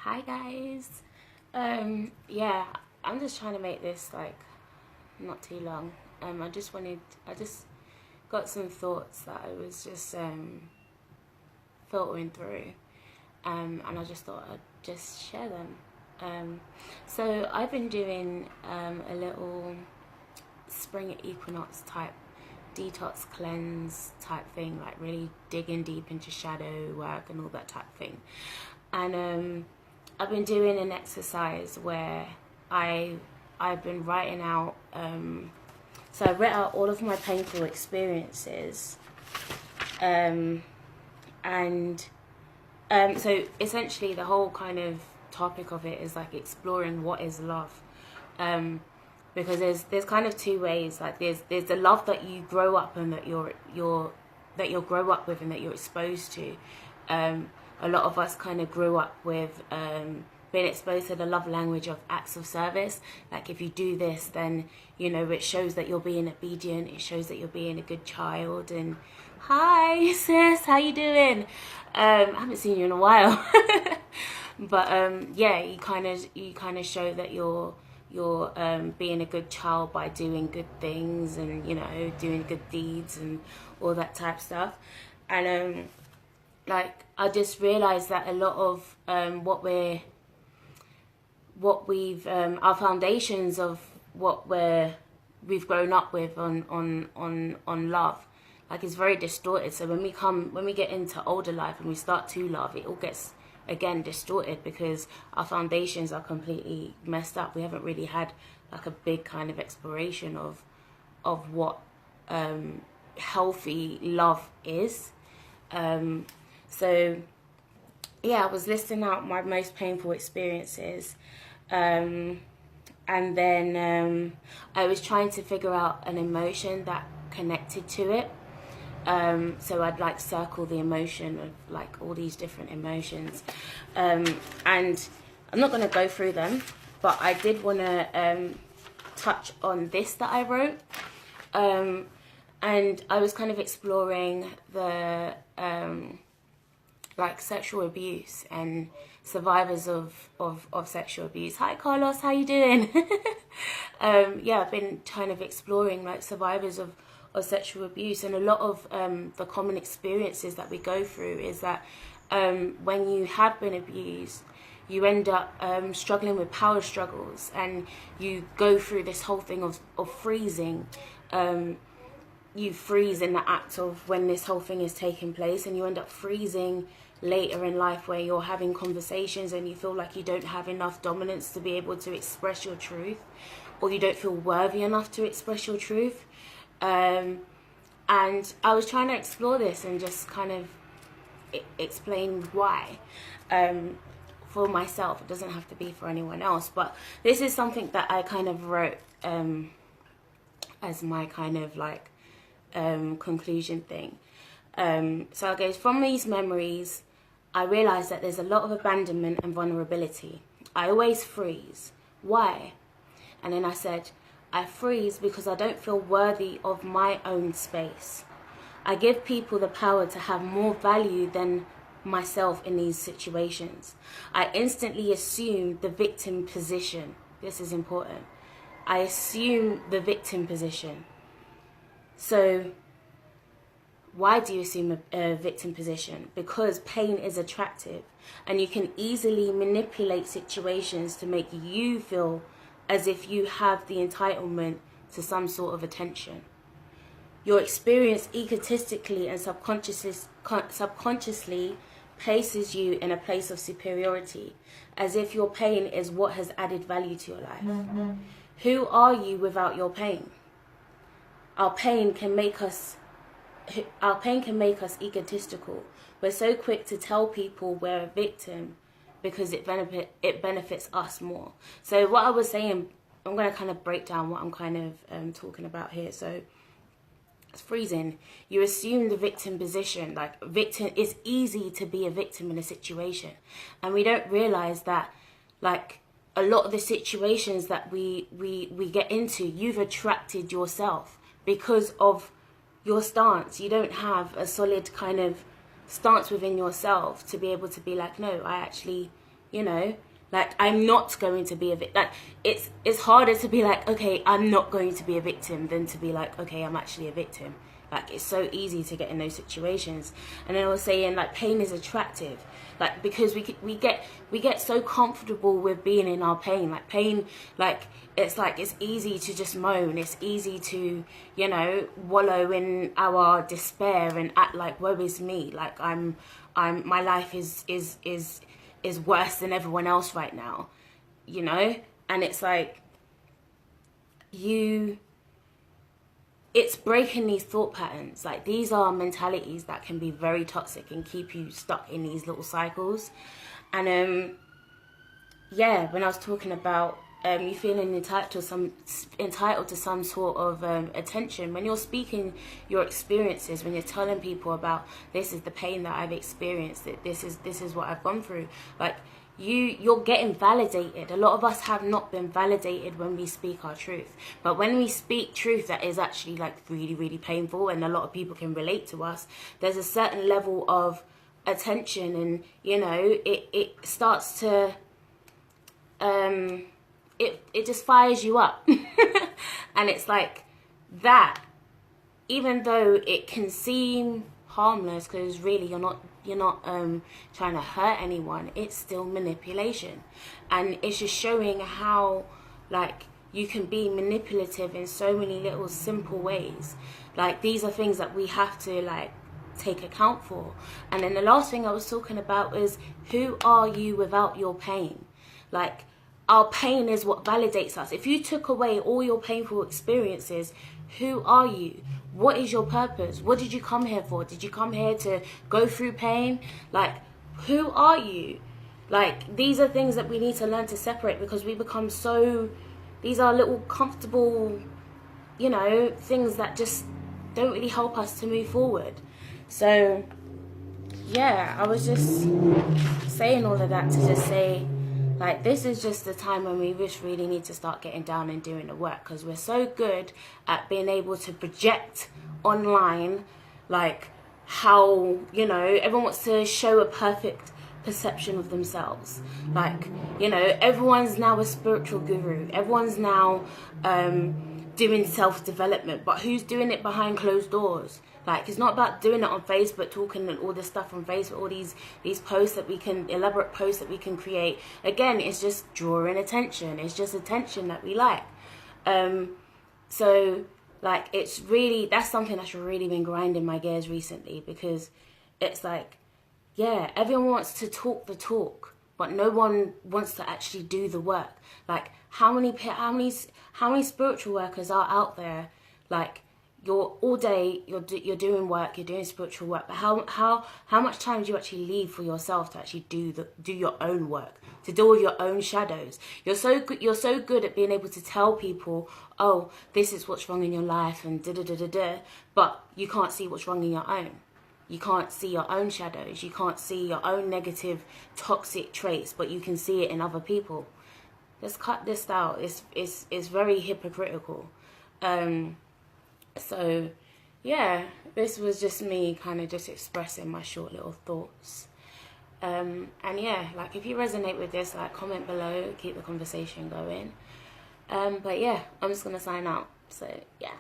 Hi guys. Yeah, I'm just trying to make this like not too long. I just got some thoughts that I was just filtering through, and I just thought I'd just share them. So I've been doing a little spring equinox type detox cleanse type thing, like really digging deep into shadow work and all that type of thing. And I've been doing an exercise where I've been writing out. So I wrote out all of my painful experiences, and so essentially the whole kind of topic of it is like exploring what is love. Because there's kind of two ways. Like there's the love that you grow up and that you'll grow up with and that you're exposed to. A lot of us kind of grew up with being exposed to the love language of acts of service. Like if you do this, then it shows that you're being obedient. It shows that you're being a good child. And hi sis, how you doing? I haven't seen you in a while. But yeah, you kind of show that you're being a good child by doing good things and doing good deeds and all that type of stuff. And like I just realized that a lot of our foundations of what we've grown up with on love, like, it's very distorted. So when we get into older life and we start to love, it all gets again distorted because our foundations are completely messed up. We haven't really had like a big kind of exploration of what healthy love is. So yeah, I was listing out my most painful experiences, and then I was trying to figure out an emotion that connected to it. So I'd like circle the emotion of like all these different emotions, and I'm not going to go through them, but I did want to touch on this that I wrote, and I was kind of exploring the like sexual abuse and survivors of sexual abuse. Hi Carlos, how you doing? Yeah, I've been kind of exploring like survivors of sexual abuse, and a lot of the common experiences that we go through is that when you have been abused, you end up struggling with power struggles, and you go through this whole thing of freezing. You freeze in the act of when this whole thing is taking place, and you end up freezing later in life where you're having conversations and you feel like you don't have enough dominance to be able to express your truth, or you don't feel worthy enough to express your truth. And I was trying to explore this and just kind of explain why, for myself. It doesn't have to be for anyone else, but this is something that I kind of wrote as my kind of like conclusion thing. So I goes, from these memories, I realized that there's a lot of abandonment and vulnerability. I always freeze. Why? And then I said, I freeze because I don't feel worthy of my own space. I give people the power to have more value than myself in these situations. I instantly assume the victim position. This is important. I assume the victim position. So why do you assume a victim position? Because pain is attractive, and you can easily manipulate situations to make you feel as if you have the entitlement to some sort of attention. Your experience egotistically and subconsciously places you in a place of superiority, as if your pain is what has added value to your life. Mm-hmm. Who are you without your pain? Our pain can make us egotistical. We're so quick to tell people we're a victim because it benefits us more. So what I was saying, I'm going to kind of break down what I'm kind of talking about here. So it's freezing. You assume the victim position. Like, victim, it's easy to be a victim in a situation, and we don't realize that, like, a lot of the situations that we get into, you've attracted yourself because of your stance. You don't have a solid kind of stance within yourself to be able to be like, no, I actually you know, like I'm not going to be a victim. Like it's harder to be like, okay, I'm not going to be a victim than to be like, okay, I'm actually a victim. Like it's so easy to get in those situations. And then I was saying like pain is attractive, like because we get so comfortable with being in our pain. Like pain, like it's easy to just moan. It's easy to, you know, wallow in our despair and act like woe is me. Like I'm my life is worse than everyone else right now, you know. And it's like it's breaking these thought patterns. Like these are mentalities that can be very toxic and keep you stuck in these little cycles. And yeah, when I was talking about you feeling entitled to some sort of attention, when you're speaking your experiences, when you're telling people about this is the pain that I've experienced, that this is what I've gone through, like you're getting validated. A lot of us have not been validated when we speak our truth, but when we speak truth that is actually like really, really painful and a lot of people can relate to us, there's a certain level of attention, and you know it starts to it just fires you up. And it's like that, even though it can seem harmless, because really you're not trying to hurt anyone, it's still manipulation. And it's just showing how like you can be manipulative in so many little simple ways. Like these are things that we have to like take account for. And then the last thing I was talking about is, who are you without your pain? Like our pain is what validates us. If you took away all your painful experiences, who are you? What is your purpose? What did you come here for? Did you come here to go through pain? Like, who are you? Like, these are things that we need to learn to separate, because we become so, these are little comfortable, you know, things that just don't really help us to move forward. So, yeah, I was just saying all of that to just say, like, this is just the time when we just really need to start getting down and doing the work, because we're so good at being able to project online, like, how, you know, everyone wants to show a perfect perception of themselves. Like, you know, everyone's now a spiritual guru. Everyone's now doing self-development, but who's doing it behind closed doors? Like, it's not about doing it on Facebook, talking and all this stuff on Facebook, all these posts that we can, elaborate posts that we can create. Again, it's just drawing attention. It's just attention that we like. So, like, it's really, that's something that's really been grinding my gears recently, because it's like, yeah, everyone wants to talk the talk, but no one wants to actually do the work. Like, how many spiritual workers are out there? Like, you're all day, you're doing work, you're doing spiritual work, but how much time do you actually leave for yourself to actually do your own work, to deal with your own shadows? You're so good at being able to tell people, oh, this is what's wrong in your life and but you can't see what's wrong in your own. You can't see your own shadows. You can't see your own negative, toxic traits, but you can see it in other people. Let's cut this out. It's very hypocritical. So, yeah, this was just me kind of just expressing my short little thoughts. And yeah, like, if you resonate with this, like, comment below, keep the conversation going. But yeah, I'm just going to sign out. So, yeah.